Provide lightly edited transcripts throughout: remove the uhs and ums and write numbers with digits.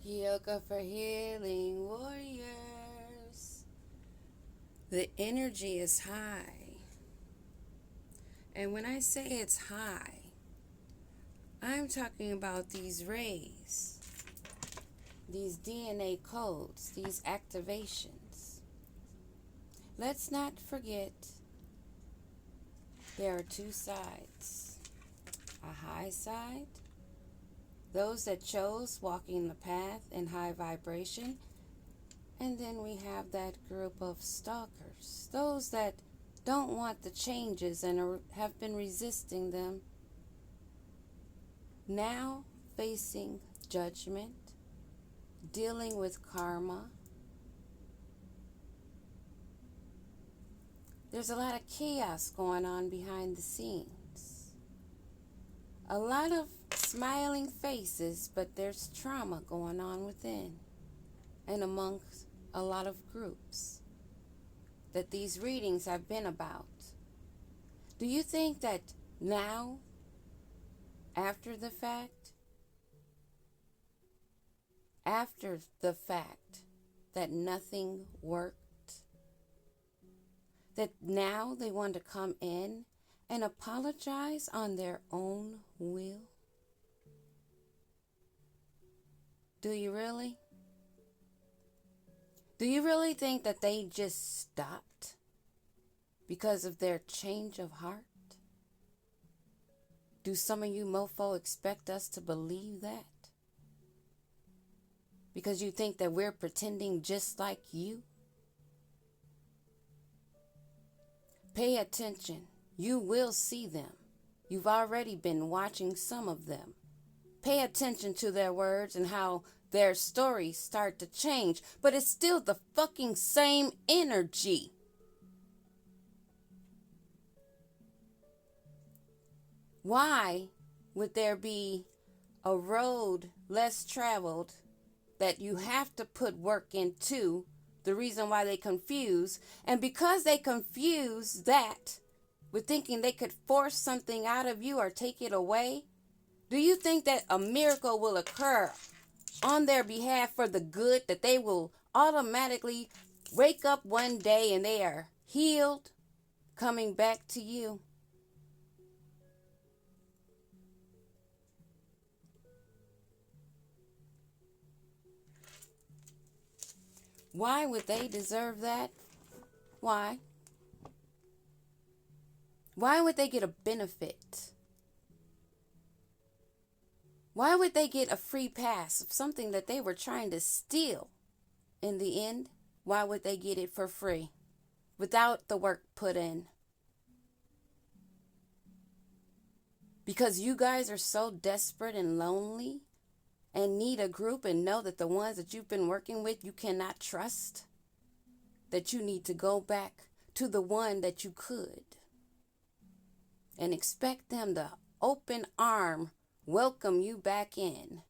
Yoga for Healing Warriors. The energy is high. And when I say it's high, I'm talking about these rays, these DNA codes, these activations. Let's not forget there are two sides. A high side, those that chose walking the path in high vibration, and then we have that group of stalkers, those that don't want the changes and have been resisting them, now facing judgment, dealing with karma. There's a lot of chaos going on behind the scenes. A lot of smiling faces, but there's trauma going on within and amongst a lot of groups that these readings have been about. Do you think that now, after the fact, that nothing worked, that now they want to come in and apologize on their own will? Do you really? Do you really think that they just stopped because of their change of heart? Do some of you mofo expect us to believe that? Because you think that we're pretending just like you? Pay attention. You will see them. You've already been watching some of them. Pay attention to their words and how their stories start to change. But it's still the fucking same energy. Why would there be a road less traveled that you have to put work into? The reason why they confuse, and because they confuse that with thinking they could force something out of you or take it away, do you think that a miracle will occur on their behalf for the good, that they will automatically wake up one day and they are healed, coming back to you? Why would they deserve that? Why? Why would they get a benefit? Why would they get a free pass of something that they were trying to steal? In the end, why would they get it for free without the work put in? Because you guys are so desperate and lonely and need a group and know that the ones that you've been working with you cannot trust, that you need to go back to the one that you could and expect them to open arm welcome you back in.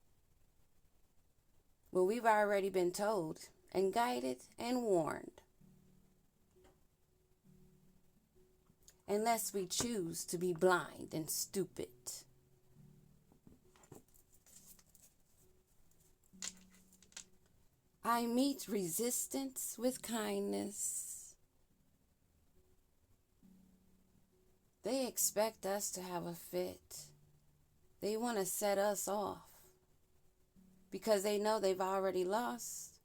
Well, we've already been told and guided and warned. Unless we choose to be blind and stupid. I meet resistance with kindness. They expect us to have a fit. They want to set us off because they know they've already lost.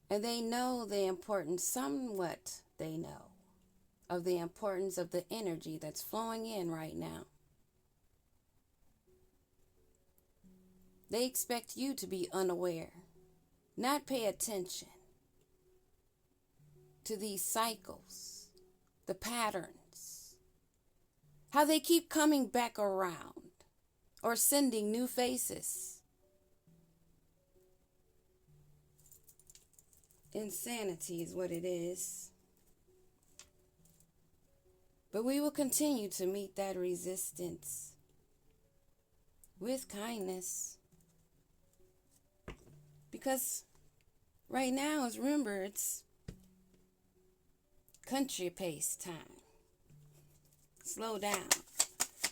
And they know the importance, somewhat they know, of the importance of the energy that's flowing in right now. They expect you to be unaware, not pay attention to these cycles, the patterns, how they keep coming back around or sending new faces. Insanity is what it is. But we will continue to meet that resistance with kindness. Because right now, remember, it's country pace time. Slow down.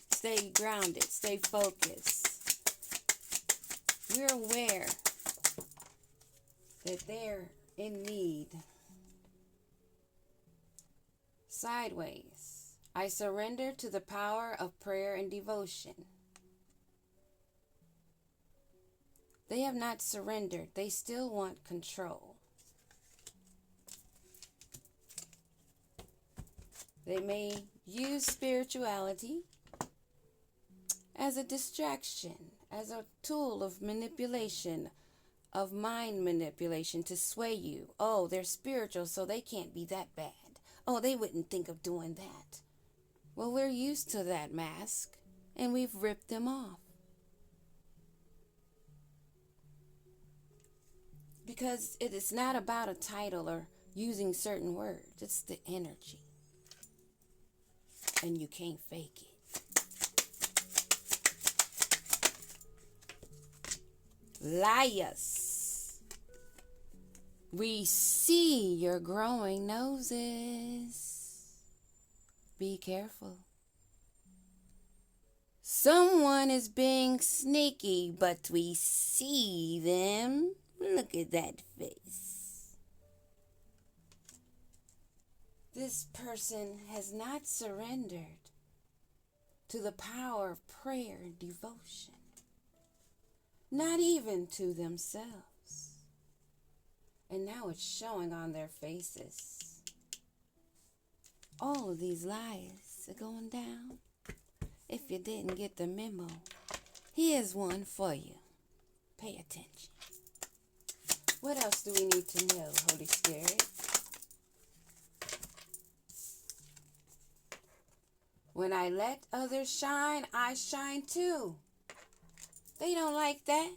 Stay grounded. Stay focused. we're aware that they're in need. Sideways. I surrender to the power of prayer and devotion. They have not surrendered. They still want control. They may use spirituality as a distraction, as a tool of manipulation, of mind manipulation to sway you. Oh, they're spiritual, so they can't be that bad. Oh, they wouldn't think of doing that. Well, we're used to that mask, and we've ripped them off. Because it is not about a title or using certain words. It's the energy. And you can't fake it. Liars. We see your growing noses. Be careful. Someone is being sneaky, but we see them. Look at that face. This person has not surrendered to the power of prayer and devotion. Not even to themselves. And now it's showing on their faces. All of these lies are going down. If you didn't get the memo, here's one for you. Pay attention. What else do we need to know, Holy Spirit? When I let others shine, I shine too. They don't like that.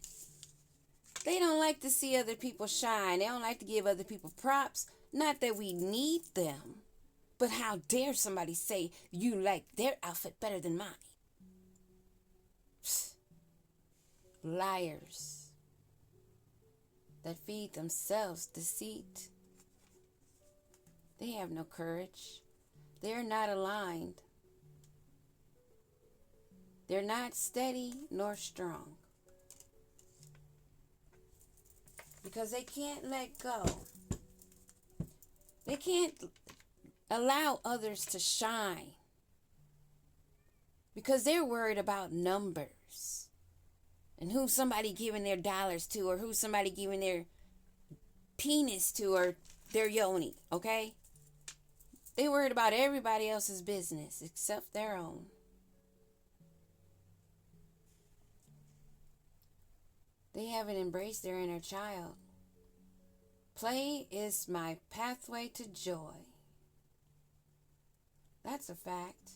They don't like to see other people shine. They don't like to give other people props. Not that we need them, but how dare somebody say you like their outfit better than mine? Psst. Liars that feed themselves deceit. They have no courage. They're not aligned. They're not steady nor strong. Because they can't let go. They can't allow others to shine. Because they're worried about numbers. And who somebody giving their dollars to, or who somebody giving their penis to, or their yoni, okay? They worried about everybody else's business except their own. They haven't embraced their inner child. Play is my pathway to joy. That's a fact.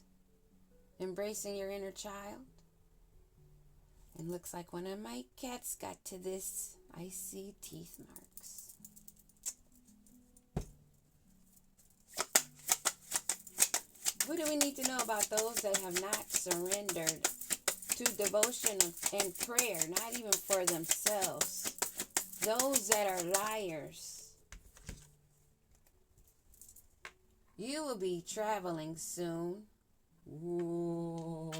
Embracing your inner child. And looks like one of my cats got to this. I see teeth marks. What do we need to know about those that have not surrendered to devotion and prayer, not even for themselves? Those that are liars. You will be traveling soon. Ooh.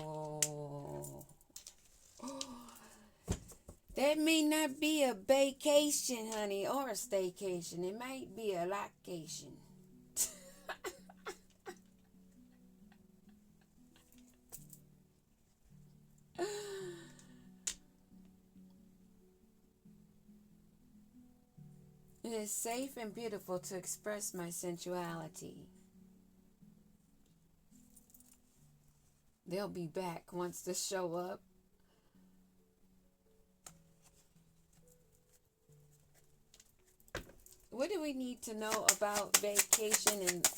That may not be a vacation, honey, or a staycation. It might be a location. It is safe and beautiful to express my sensuality. They'll be back once they show up. What do we need to know about vacation? And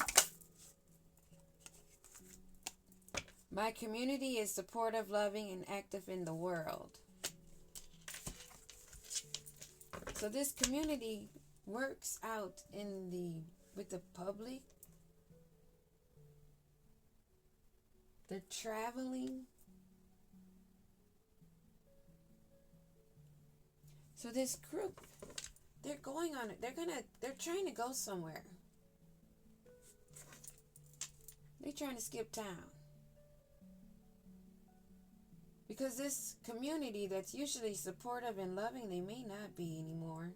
my community is supportive, loving, and active in the world. So this community works out with the public. They're traveling. So this group, they're going on it. They're trying to go somewhere. They're trying to skip town. Because this community that's usually supportive and loving, they may not be anymore.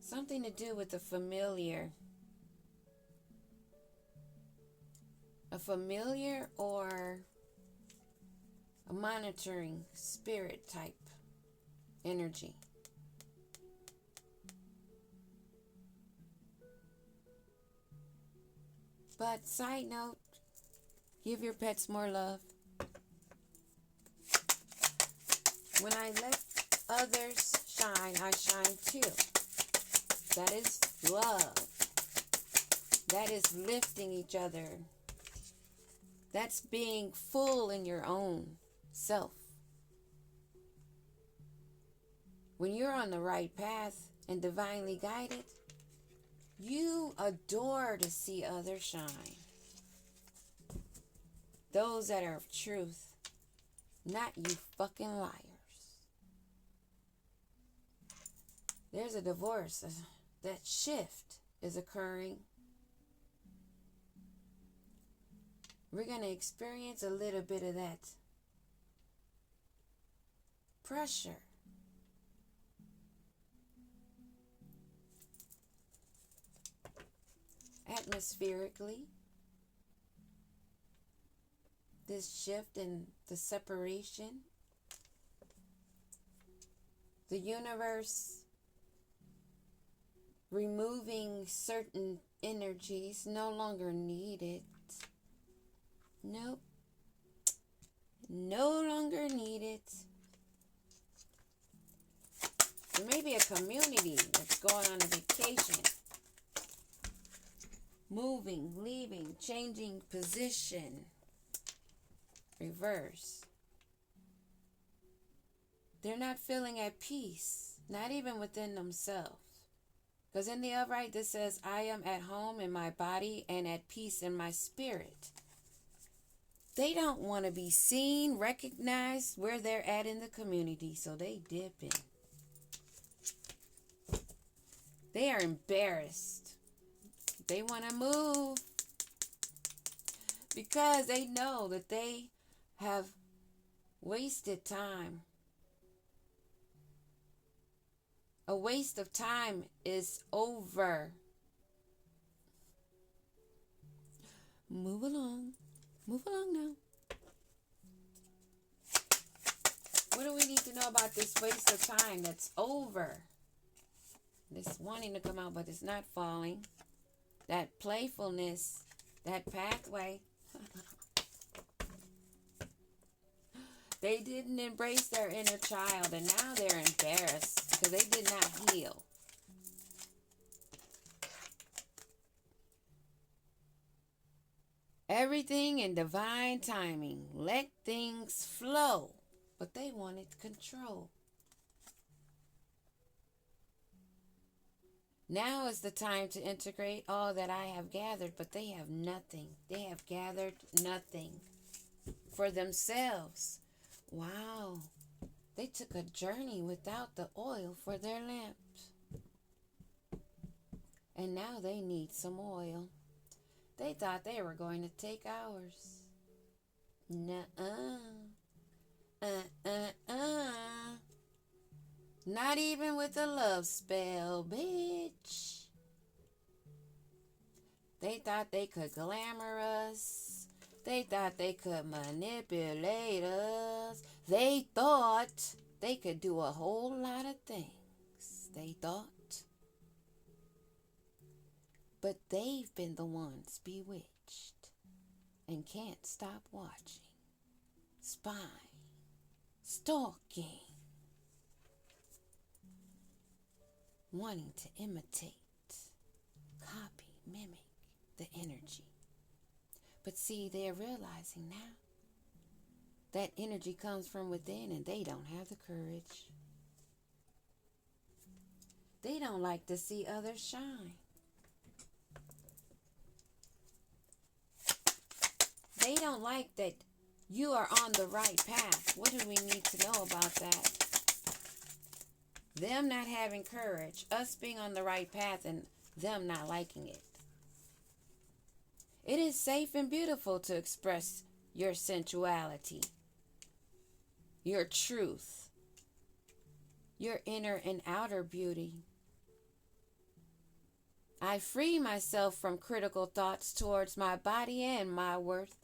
Something to do with the familiar. A familiar or a monitoring spirit type energy. But side note, give your pets more love. When I let others shine, I shine too. That is love. That is lifting each other. That's being full in your own self. When you're on the right path and divinely guided, you adore to see others shine. Those that are of truth, not you fucking liars. There's a divorce. That shift is occurring. We're going to experience a little bit of that pressure. Atmospherically, this shift in the separation, the universe removing certain energies no longer needed. Nope. No longer needed. There may be a community that's going on a vacation. Moving, leaving, changing position. Reverse. They're not feeling at peace, not even within themselves. Because in the upright, this says, I am at home in my body and at peace in my spirit. They don't want to be seen, recognized where they're at in the community, so they dip in. They are embarrassed. They want to move because they know that they have wasted time. A waste of time is over. Move along. Move along now. What do we need to know about this waste of time that's over? This wanting to come out, but it's not falling. That playfulness, that pathway. They didn't embrace their inner child, and now they're embarrassed because they did not heal. Everything in divine timing. Let things flow. But they wanted control. Now is the time to integrate all that I have gathered, but they have nothing. They have gathered nothing for themselves. Wow. They took a journey without the oil for their lamps. And now they need some oil. They thought they were going to take ours. Nuh-uh. Not even with a love spell, bitch. They thought they could glamour us. They thought they could manipulate us. They thought they could do a whole lot of things. They thought. But they've been the ones bewitched and can't stop watching, spying, stalking, wanting to imitate, copy, mimic the energy. But see, they're realizing now that energy comes from within and they don't have the courage. They don't like to see others shine. They don't like that you are on the right path. What do we need to know about that? Them not having courage, us being on the right path, and them not liking it. It is safe and beautiful to express your sensuality, your truth, your inner and outer beauty. I free myself from critical thoughts towards my body and my worth.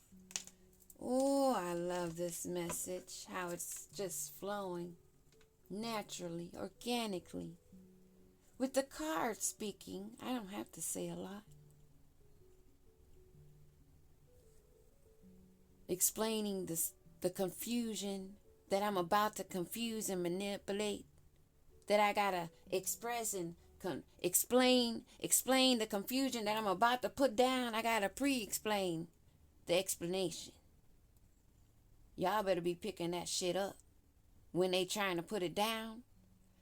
Oh, I love this message, how it's just flowing naturally, organically. With the card speaking, I don't have to say a lot. Explaining the confusion that I'm about to confuse and manipulate, that I gotta express and explain the confusion that I'm about to put down. I gotta pre-explain the explanation. Y'all better be picking that shit up when they trying to put it down.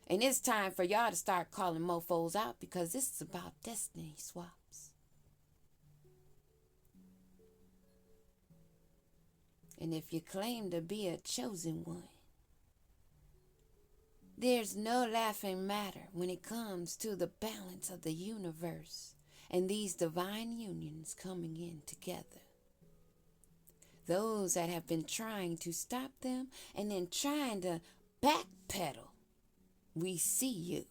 And it's time for y'all to start calling mofos out, because this is about destiny swaps. And if you claim to be a chosen one, there's no laughing matter when it comes to the balance of the universe and these divine unions coming in together. Those that have been trying to stop them and then trying to backpedal, we see you.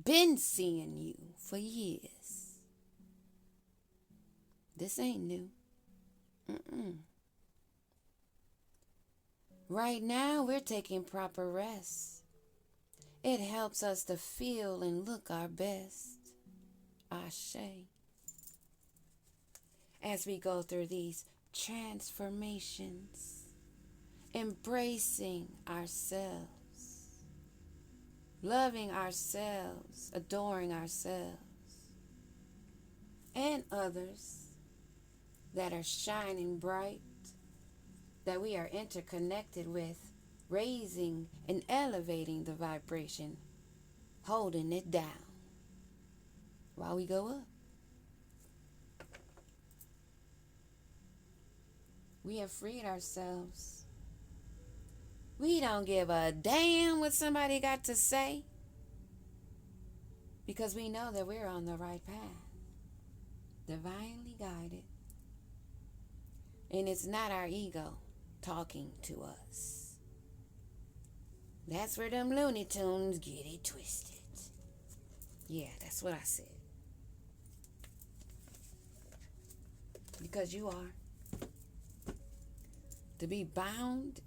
Been seeing you for years. This ain't new. Right now, we're taking proper rest. It helps us to feel and look our best. Ashe. As we go through these transformations, embracing ourselves, loving ourselves, adoring ourselves, and others that are shining bright, that we are interconnected with, raising and elevating the vibration, holding it down while we go up. We have freed ourselves. We don't give a damn what somebody got to say, because we know that we're on the right path, divinely guided. And it's not our ego talking to us. That's where them Looney Tunes get it twisted. Yeah, that's what I said. Because you are. To be bound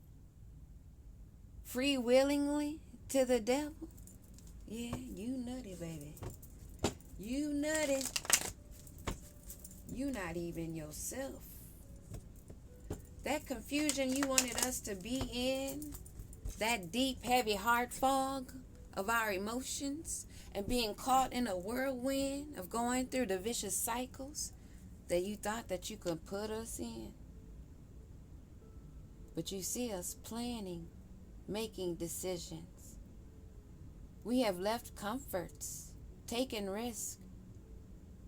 free willingly to the devil? Yeah, you nutty, baby. You nutty. You not even yourself. That confusion you wanted us to be in, that deep, heavy heart fog of our emotions and being caught in a whirlwind of going through the vicious cycles that you thought that you could put us in. But you see us planning, making decisions. We have left comforts, taken risks,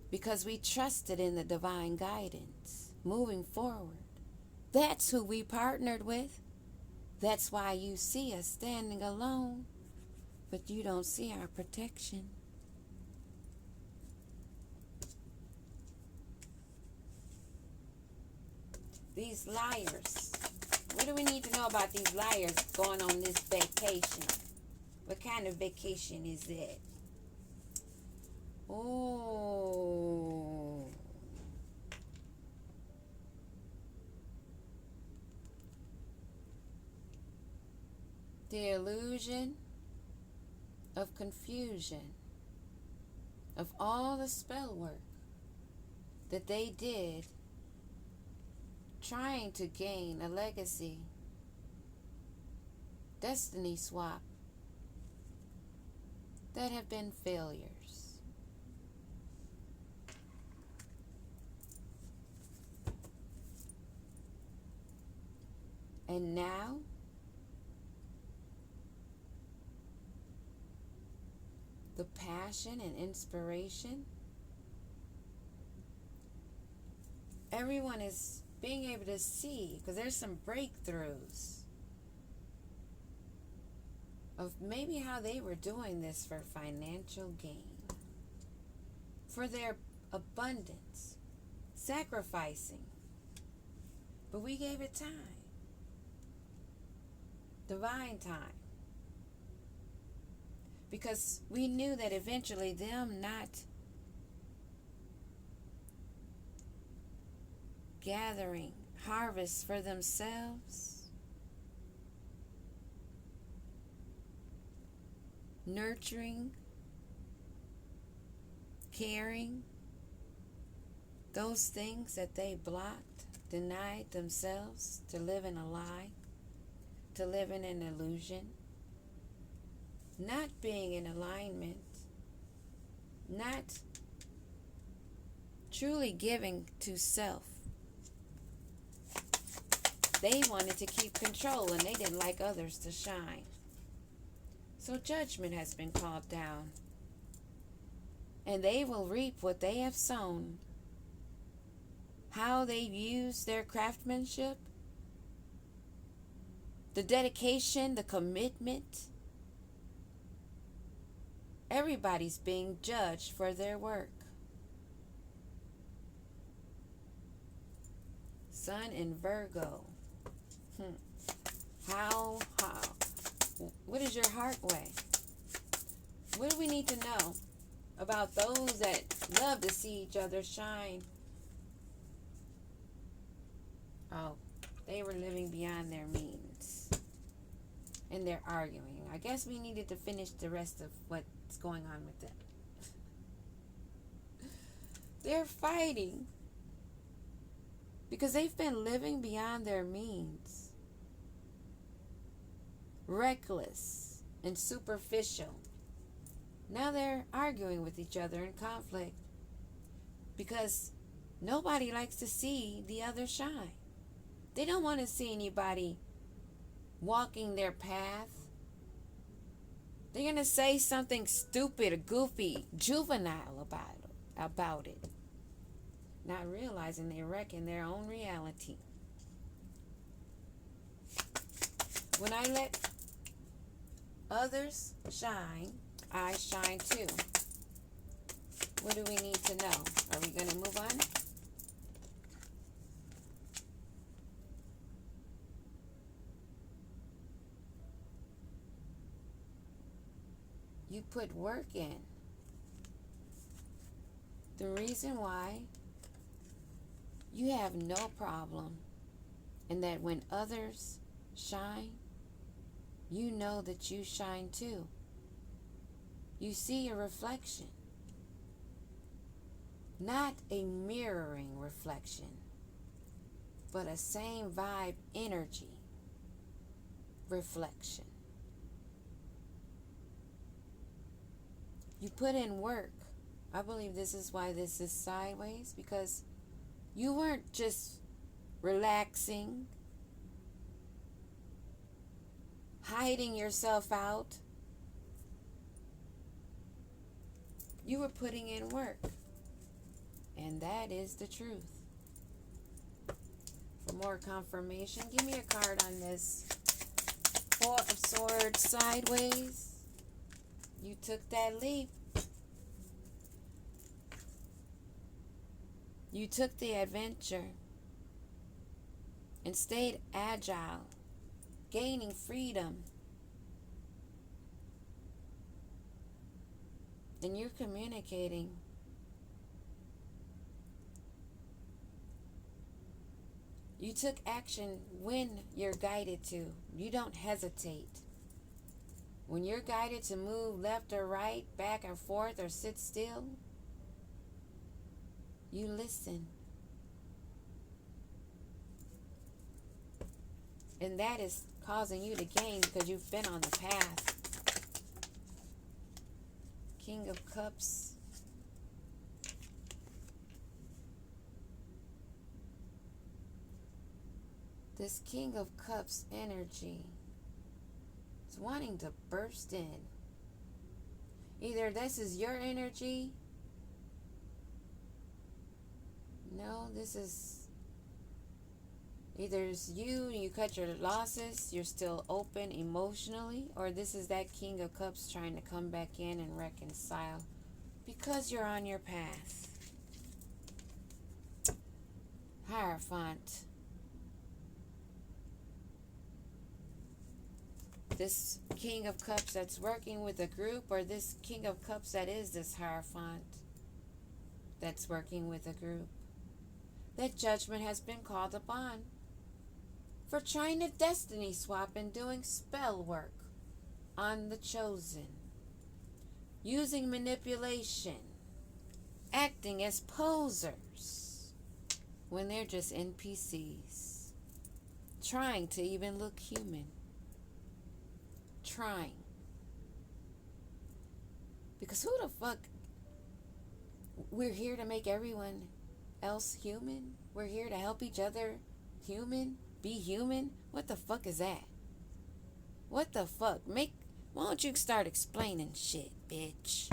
because we trusted in the divine guidance, moving forward. That's who we partnered with. That's why you see us standing alone, but you don't see our protection. These liars. What do we need to know about these liars going on this vacation? What kind of vacation is that? Oh. The illusion of confusion, of all the spell work that they did trying to gain a legacy, destiny swap, that have been failures. And now, the passion and inspiration, everyone is being able to see, because there's some breakthroughs of maybe how they were doing this for financial gain, for their abundance, sacrificing. But we gave it time, divine time. Because we knew that eventually them not gathering harvests for themselves, nurturing, caring, those things that they blocked, denied themselves to live in a lie, to live in an illusion, not being in alignment, not truly giving to self. They wanted to keep control and they didn't like others to shine. So judgment has been called down. And they will reap what they have sown. How they've used their craftsmanship, the dedication, the commitment. Everybody's being judged for their work. Sun in Virgo. How? What is your heart way? What do we need to know about those that love to see each other shine? Oh, they were living beyond their means. And they're arguing. I guess we needed to finish the rest of what's going on with them. They're fighting because they've been living beyond their means. Reckless and superficial. Now they're arguing with each other in conflict because nobody likes to see the other shine. They don't want to see anybody walking their path. They're going to say something stupid or goofy, juvenile about it. Not realizing they're wrecking their own reality. When I let others shine, I shine too. What do we need to know? Are we going to move on? You put work in. The reason why you have no problem and that when others shine, you know that you shine too. You see your reflection. Not a mirroring reflection, but a same vibe energy reflection. You put in work. I believe this is why this is sideways, because you weren't just relaxing, hiding yourself out. You were putting in work. And that is the truth. For more confirmation, give me a card on this. Four of Swords sideways. You took that leap. You took the adventure and stayed agile, gaining freedom. And you're communicating. You took action when you're guided to. You don't hesitate. When you're guided to move left or right, back and forth, or sit still, you listen. And that is causing you to gain because you've been on the path. King of Cups. This King of Cups energy is wanting to burst in. Either this is your energy. No, this is either it's you cut your losses, you're still open emotionally, or this is that King of Cups trying to come back in and reconcile because you're on your path. Hierophant. This King of Cups that's working with a group, or this King of Cups that is this Hierophant that's working with a group. That judgment has been called upon for trying to destiny swap and doing spell work on the chosen, using manipulation, acting as posers when they're just NPCs, trying to even look human. Trying. Because who the fuck? We're here to make everyone else human? We're here to help each other human? Be human? What the fuck is that? What the fuck? Why don't you start explaining shit, bitch?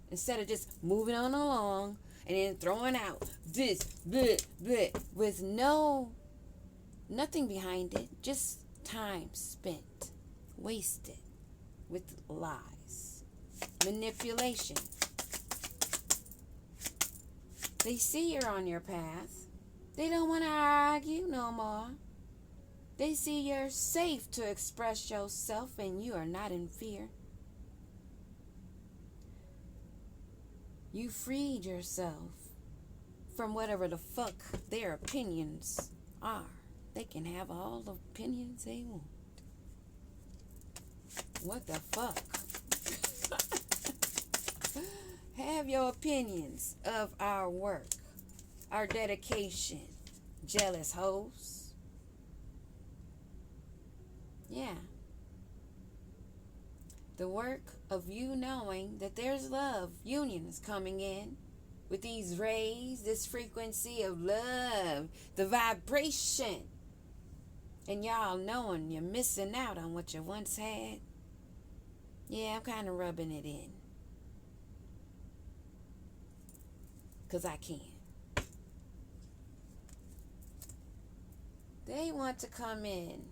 Instead of just moving on along and then throwing out this, bleh, bleh, with nothing behind it. Just time spent. Wasted with lies, manipulation. They see you're on your path. They don't want to argue no more. They see you're safe to express yourself and you are not in fear. You freed yourself from whatever the fuck their opinions are. They can have all the opinions they want. What the fuck? Have your opinions of our work, our dedication, jealous hoes. Yeah. The work of you knowing that there's love, union is coming in with these rays, this frequency of love, the vibration. And y'all knowing you're missing out on what you once had. Yeah, I'm kind of rubbing it in. Because I can. They want to come in.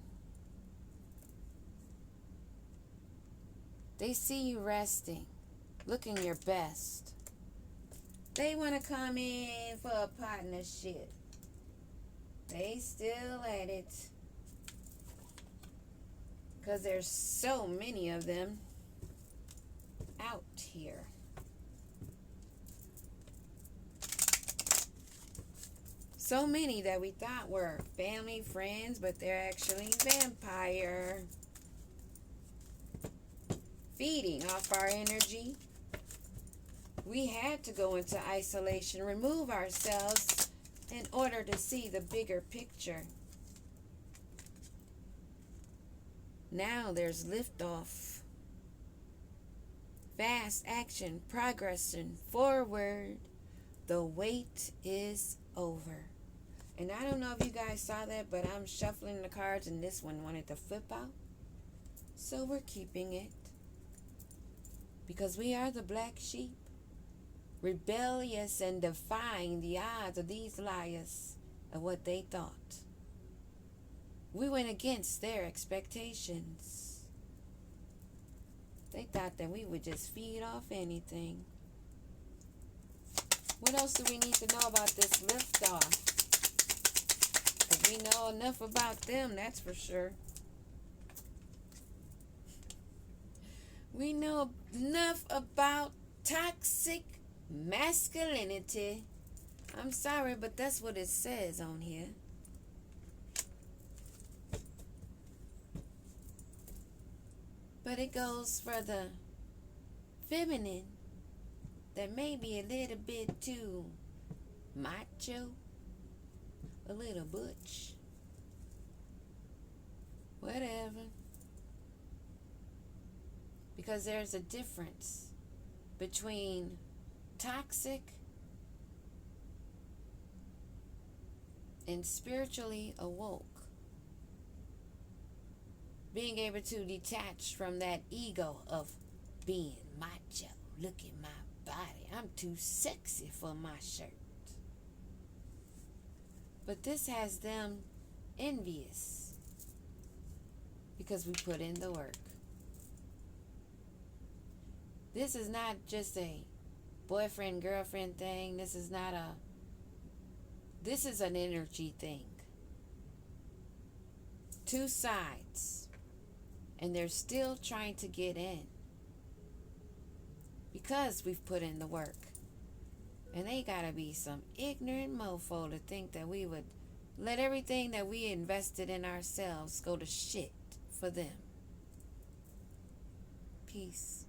They see you resting, looking your best. They want to come in for a partnership. They still at it. Because there's so many of them out here. So many that we thought were family, friends, but they're actually vampire. Feeding off our energy. We had to go into isolation, remove ourselves in order to see the bigger picture. Now there's liftoff. Fast action, progression, forward. The wait is over. And I don't know if you guys saw that, but I'm shuffling the cards and this one wanted to flip out. So we're keeping it. Because we are the black sheep. Rebellious and defying the odds of these liars of what they thought. We went against their expectations. They thought that we would just feed off anything. What else do we need to know about this liftoff? Because we know enough about them, that's for sure. We know enough about toxic masculinity. I'm sorry, but that's what it says on here. But it goes for the feminine that may be a little bit too macho, a little butch, whatever. Because there's a difference between toxic and spiritually awoke. Being able to detach from that ego of being macho. Look at my body. I'm too sexy for my shirt. But this has them envious because we put in the work. This is not just a boyfriend-girlfriend thing. This is not This is an energy thing. Two sides. And they're still trying to get in. Because we've put in the work. And they gotta be some ignorant mofo to think that we would let everything that we invested in ourselves go to shit for them. Peace.